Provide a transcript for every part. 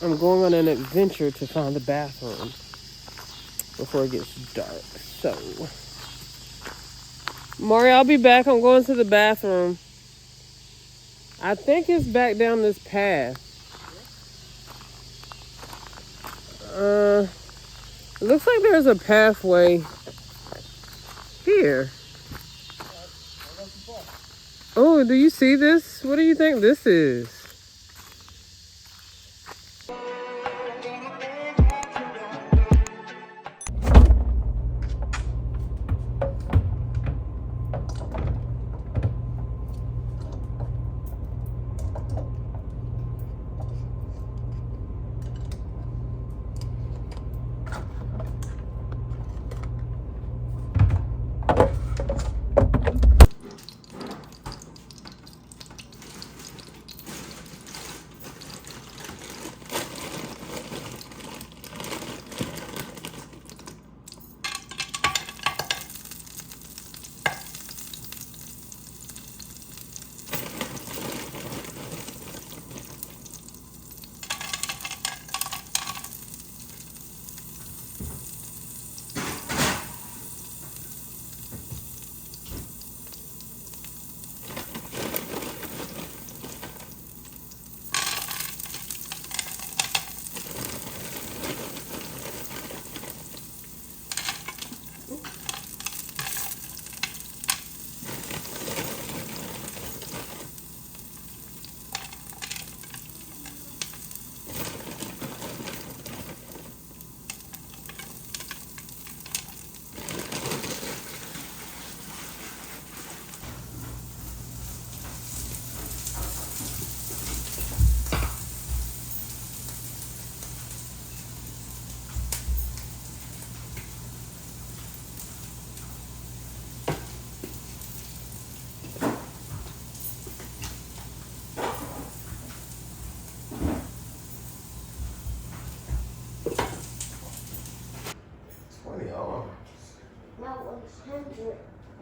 I'm going on an adventure to find the bathroom before it gets dark. So, Maury, I'll be back. I'm going to the bathroom. I think it's back down this path. It looks like there's a pathway here. Oh, do you see this? What do you think this is?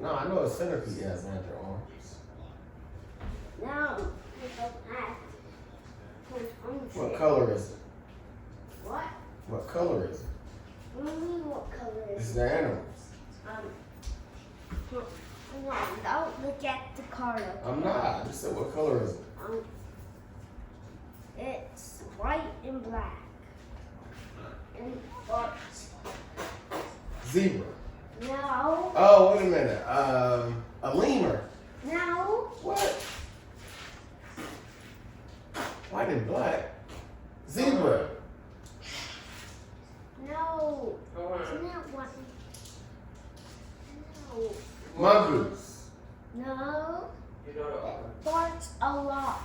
No, I know a centipede has 100 arms. No, it doesn't have. What color is it? What? What color is it? What do you mean what color is It's it? the animals. No, don't look at the card. I'm not. I just said what color is it? It's white and black. And what? Zebra. No. Oh, wait a minute. A lemur. No. What? White and black. Zebra. No. Isn't that one? No. Mongoose. No. Barks a lot.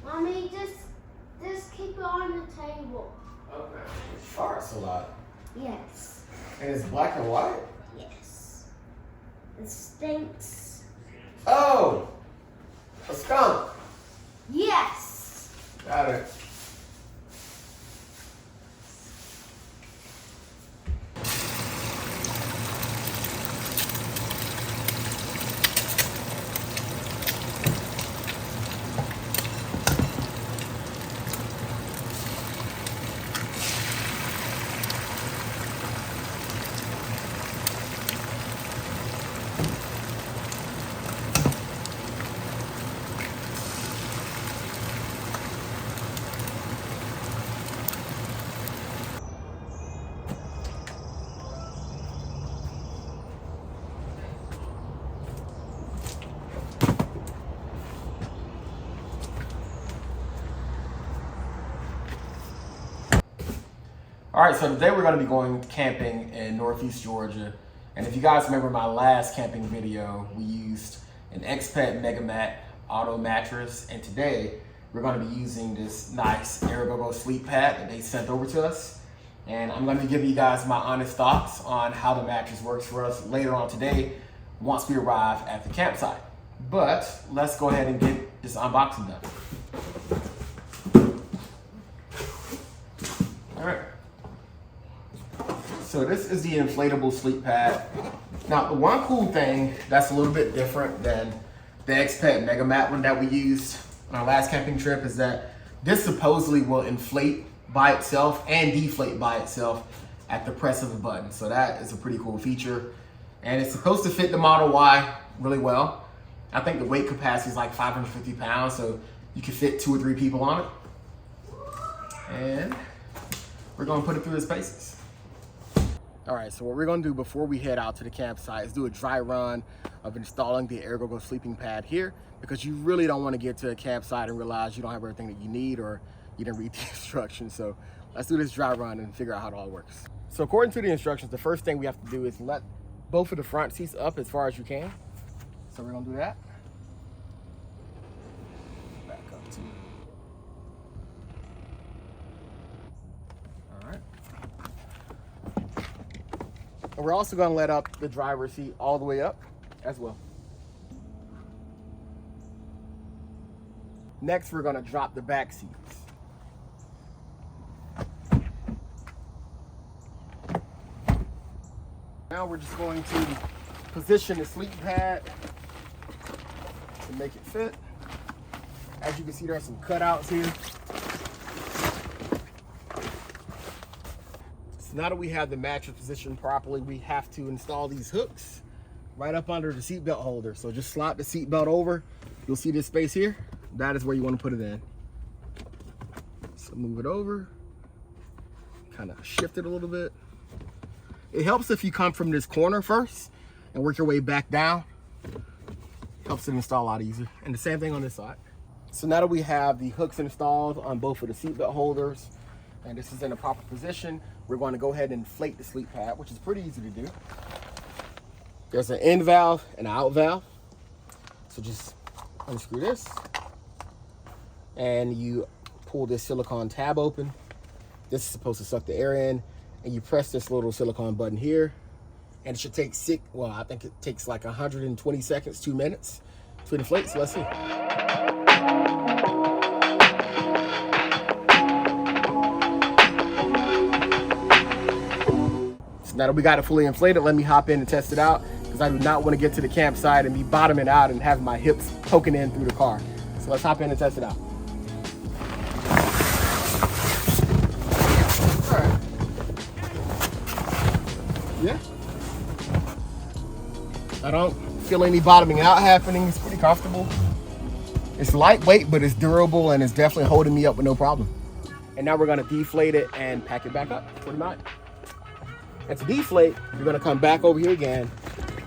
Mommy, just keep it on the table. Okay. Farts a lot. Yes. And it's black and white? Yes. It stinks. Oh! A skunk. Yes. Got it. All right, so today we're going to be going camping in Northeast Georgia. And if you guys remember my last camping video, we used an X-Pet Megamat auto mattress. And today we're going to be using this nice Aerogogo sleep pad that they sent over to us. And I'm going to give you guys my honest thoughts on how the mattress works for us later on today once we arrive at the campsite. But let's go ahead and get this unboxing done. All right. So this is the inflatable sleep pad. Now, the one cool thing that's a little bit different than the X-Pet Megamat one that we used on our last camping trip is that this supposedly will inflate by itself and deflate by itself at the press of a button. So that is a pretty cool feature. And it's supposed to fit the Model Y really well. I think the weight capacity is like 550 pounds, so you can fit 2 or 3 people on it. And we're gonna put it through its paces. All right, so what we're gonna do before we head out to the campsite is do a dry run of installing the Aerogogo sleeping pad here, because you really don't wanna get to a campsite and realize you don't have everything that you need or you didn't read the instructions. So let's do this dry run and figure out how it all works. So according to the instructions, the first thing we have to do is let both of the front seats up as far as you can. So we're gonna do that. Back up too. All right. And we're also gonna let up the driver's seat all the way up as well. Next, we're gonna drop the back seats. Now we're just going to position the sleep pad to make it fit. As you can see, there are some cutouts here. So now that we have the mattress positioned properly, we have to install these hooks right up under the seatbelt holder. So just slide the seatbelt over. You'll see this space here. That is where you want to put it in. So move it over, kind of shift it a little bit. It helps if you come from this corner first and work your way back down. Helps it install a lot easier. And the same thing on this side. So now that we have the hooks installed on both of the seatbelt holders, and this is in a proper position, we're going to go ahead and inflate the sleep pad, which is pretty easy to do. There's an in valve and an out valve. So just unscrew this, and you pull this silicone tab open. This is supposed to suck the air in, and you press this little silicone button here, and it should take I think it takes like 120 seconds, 2 minutes to inflate. So let's see. So now that we got it fully inflated, let me hop in and test it out, because I do not want to get to the campsite and be bottoming out and having my hips poking in through the car. So let's hop in and test it out. Yeah, I don't feel any bottoming out happening. It's pretty comfortable. It's lightweight, but it's durable, and it's definitely holding me up with no problem. And now we're gonna deflate it and pack it back up, pretty much. And to deflate, you're gonna come back over here again.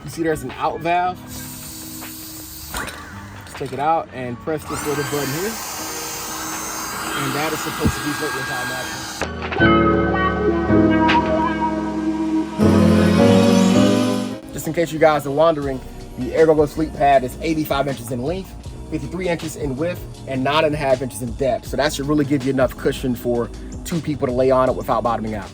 You see there's an out valve. Just take it out and press this little button here. And that is supposed to deflate the entire mattress. Just in case you guys are wondering, the Aerogogo sleep pad is 85 inches in length, 53 inches in width, and 9.5 inches in depth. So that should really give you enough cushion for 2 people to lay on it without bottoming out.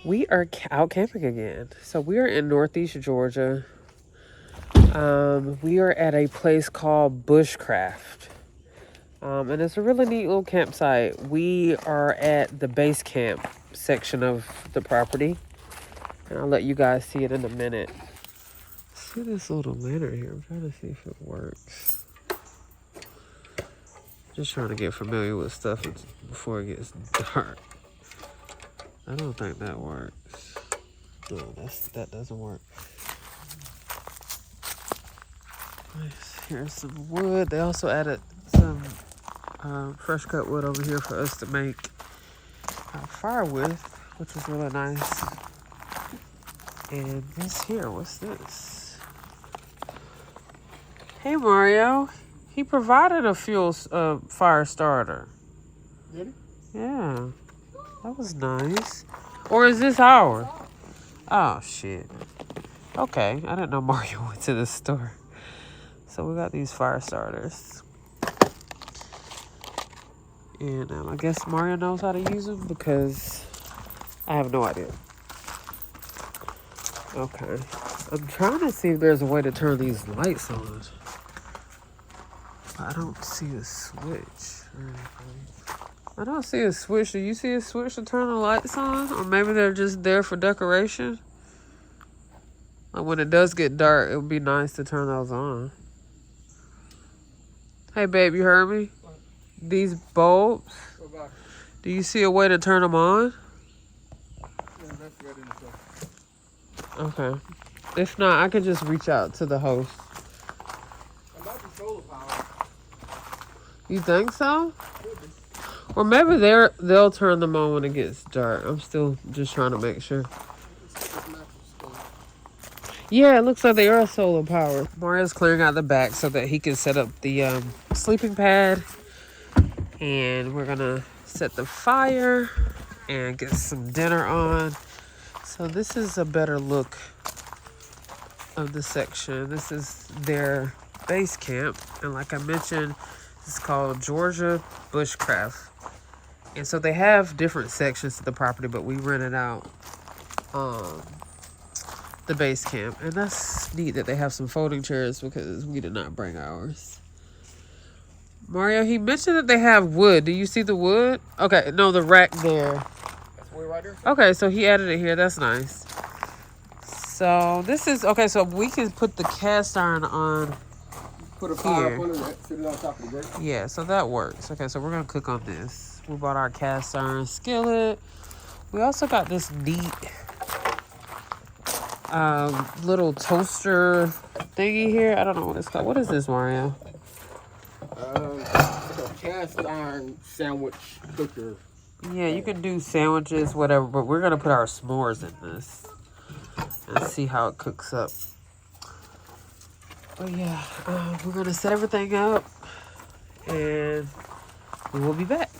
We are out camping again. So we are in Northeast Georgia. We are at a place called Bushcraft. And it's a really neat little campsite. We are at the base camp section of the property. And I'll let you guys see it in a minute. See this little lantern here? I'm trying to see if it works. Just trying to get familiar with stuff before it gets dark. I don't think that works. No, that doesn't work. Nice. Here's some wood. They also added some fresh cut wood over here for us to make a fire with, which is really nice. And this here, what's this? Hey Mario, he provided a fire starter. Did he? Yeah, that was nice. Or is this ours? Oh shit. Okay, I didn't know Mario went to the store. So we got these fire starters. And I guess Mario knows how to use them because I have no idea. Okay. I'm trying to see if there's a way to turn these lights on. I don't see a switch or anything. I don't see a switch. Do you see a switch to turn the lights on? Or maybe they're just there for decoration? Like when it does get dark, it would be nice to turn those on. Hey, babe, you heard me? What? These bulbs, do you see a way to turn them on? Yeah, that's ready to go. Okay. If not, I could just reach out to the host. I might be solar power. You think so? Or maybe they'll turn them on when it gets dark. I'm still just trying to make sure. Yeah, it looks like they are solar powered. Mario's clearing out the back so that he can set up the sleeping pad. And we're gonna set the fire and get some dinner on. So this is a better look of the section. This is their base camp. And like I mentioned, it's called Georgia Bushcraft. And so they have different sections to the property, but we rented out the base camp. And that's neat that they have some folding chairs because we did not bring ours. Mario, he mentioned that they have wood. Do you see the wood? Okay, no, the rack there. That's way right there. Okay, so he added it here. That's nice. So this is, okay, so we can put the cast iron on. Put a fire up under that, sit it on top of the grate. Yeah, so that works. Okay, so we're going to cook on this. We bought our cast iron skillet. We also got this neat little toaster thingy here. I don't know what it's called. What is this, Mario? It's a cast iron sandwich cooker. Yeah, you can do sandwiches, whatever, but we're going to put our s'mores in this and see how it cooks up. But yeah, we're going to set everything up and we will be back.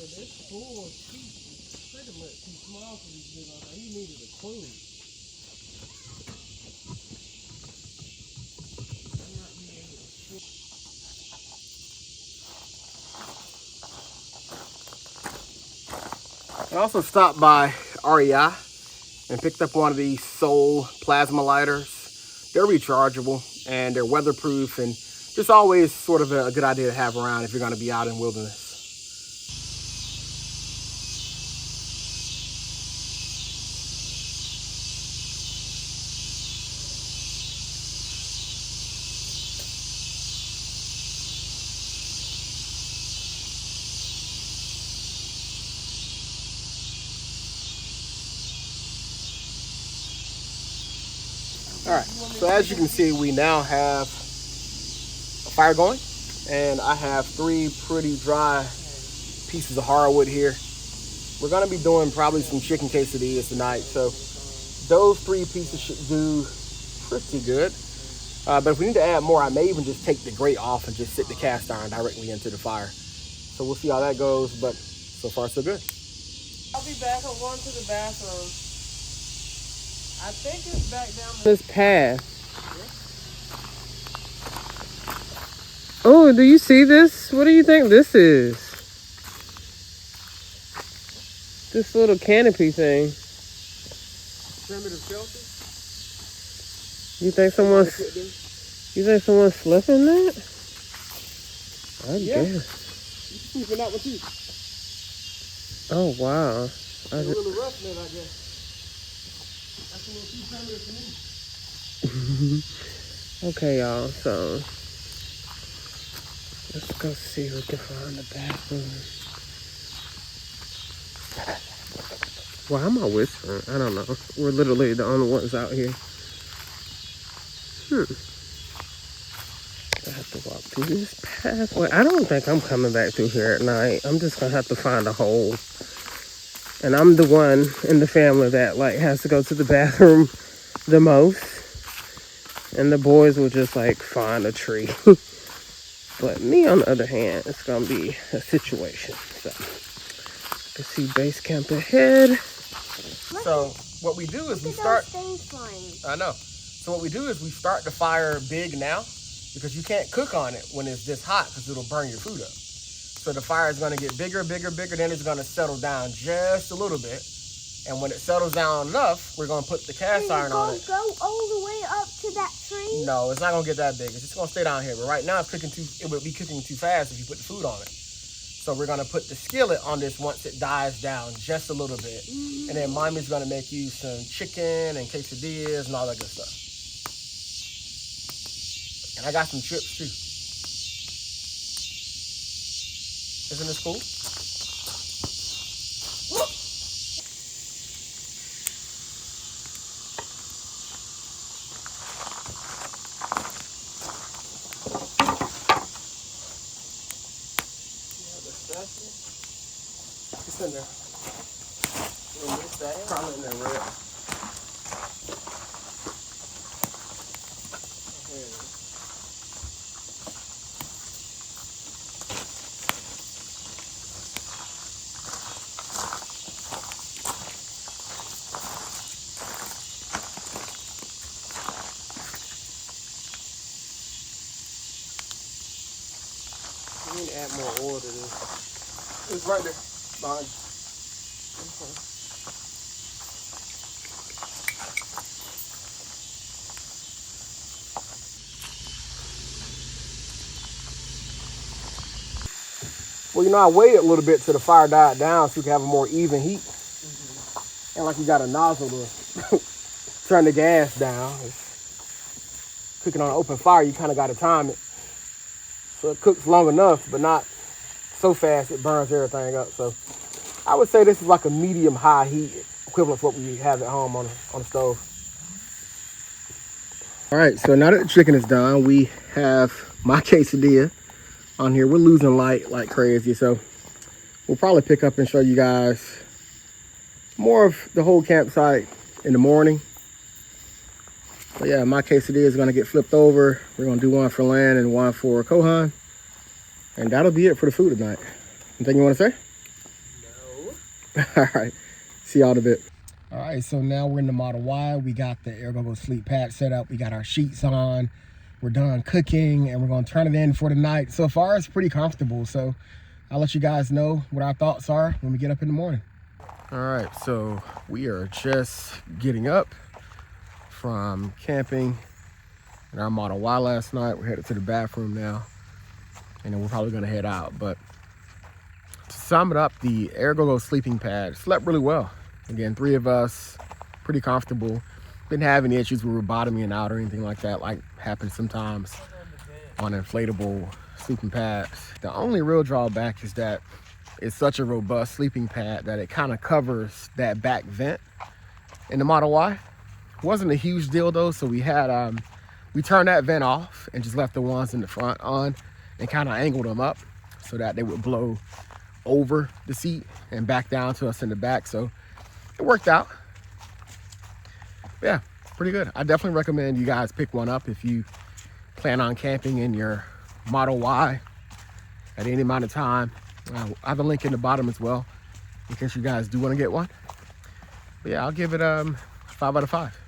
This pool is pretty much too small for these big ones. He needed a queen. I also stopped by REI and picked up one of these Soul plasma lighters. They're rechargeable and they're weatherproof and just always sort of a good idea to have around if you're going to be out in wilderness. All right, so as you can see, we now have a fire going, and I have 3 pretty dry pieces of hardwood here. We're gonna be doing probably some chicken quesadillas tonight, so those 3 pieces should do pretty good. But if we need to add more, I may even just take the grate off and just sit the cast iron directly into the fire. So we'll see how that goes, but so far so good. I'll be back. I'm going to the bathroom. I think it's back down this path. Oh, do you see this? What do you think this is? This little canopy thing. Primitive shelter? You think someone's slept in that? I Yeah. guess. You sleep in that one too. Oh wow. It's a little rough in it, I guess. That's a little too primitive for me. Okay, y'all, so let's go see if we can find the bathroom. Why am I whispering? I don't know. We're literally the only ones out here. I have to walk through this pathway. I don't think I'm coming back through here at night. I'm just gonna have to find a hole. And I'm the one in the family that like has to go to the bathroom the most. And the boys will just like find a tree. But me on the other hand, it's gonna be a situation. So you can see base camp ahead. So what we do is we start. I know. So what we do is we start the fire big now, because you can't cook on it when it's this hot because it'll burn your food up. So the fire is going to get bigger, bigger, bigger. Then it's going to settle down just a little bit. And when it settles down enough, we're going to put the cast iron on it. Go all the way up to that tree? No, it's not going to get that big. It's just going to stay down here. But right now, it would be cooking too fast if you put the food on it. So we're going to put the skillet on this once it dies down just a little bit. And then Mommy's going to make you some chicken and quesadillas and all that good stuff. And I got some chips too. Isn't this cool? It's in there. Probably in there, red. We need to add more oil to this. It's right there. Behind you. Well, you know, I waited a little bit till the fire died down so we could have a more even heat. And like you got a nozzle to turn the gas down. It's cooking on an open fire, you kind of got to time it. So it cooks long enough, but not so fast it burns everything up. So I would say this is like a medium high heat, equivalent to what we have at home on the stove. All right, so now that the chicken is done, we have my quesadilla on here. We're losing light like crazy, so we'll probably pick up and show you guys more of the whole campsite in the morning. But yeah, my quesadilla is gonna get flipped over. We're gonna do one for Lan and one for Kohan. And that'll be it for the food tonight. Anything you wanna say? No. All right, see y'all in a bit. All right, so now we're in the Model Y. We got the Aerogogo sleep pad set up. We got our sheets on. We're done cooking and we're gonna turn it in for the night. So far, it's pretty comfortable. So I'll let you guys know what our thoughts are when we get up in the morning. All right, so we are just getting up from camping in our Model Y last night. We're headed to the bathroom now, and then we're probably gonna head out. But to sum it up, the Aerogogo sleeping pad slept really well. Again, 3 of us, pretty comfortable. Didn't have any issues where we're bottoming out or anything like that, like happens sometimes on inflatable sleeping pads. The only real drawback is that it's such a robust sleeping pad that it kind of covers that back vent in the Model Y. Wasn't a huge deal though, so we had we turned that vent off and just left the ones in the front on and kind of angled them up so that they would blow over the seat and back down to us in the back. So it worked out. Yeah, pretty good. I definitely recommend you guys pick one up if you plan on camping in your Model Y at any amount of time. I have a link in the bottom as well in case you guys do want to get one. But yeah, I'll give it 5 out of 5.